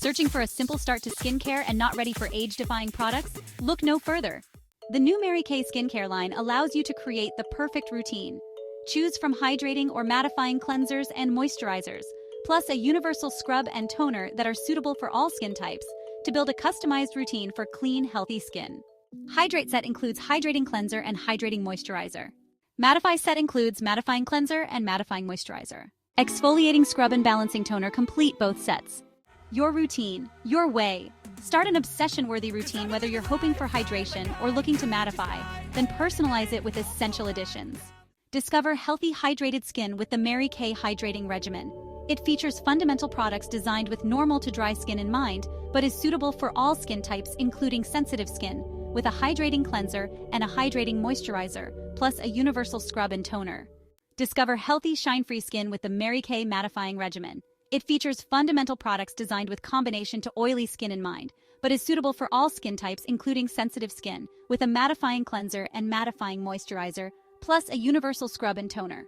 Searching for a simple start to skincare and not ready for age-defying products? Look no further. The new MyMK skincare line allows you to create the perfect routine. Choose from hydrating or mattifying cleansers and moisturizers, plus a universal scrub and toner that are suitable for all skin types to build a customized routine for clean, healthy skin. Hydrate set includes hydrating cleanser and hydrating moisturizer. Mattify set includes mattifying cleanser and mattifying moisturizer. Exfoliating scrub and balancing toner complete both sets. Your routine, your way. Start an obsession-worthy routine whether you're hoping for hydration or looking to mattify, then personalize it with essential additions. Discover healthy, hydrated skin with the MyMK Hydrating Regimen. It features fundamental products designed with normal to dry skin in mind, but is suitable for all skin types including sensitive skin, with a hydrating cleanser and a hydrating moisturizer, plus a universal scrub and toner. Discover healthy, shine-free skin with the MyMK Mattifying Regimen. It features fundamental products designed with combination to oily skin in mind, but is suitable for all skin types including sensitive skin, with a mattifying cleanser and mattifying moisturizer, plus a universal scrub and toner.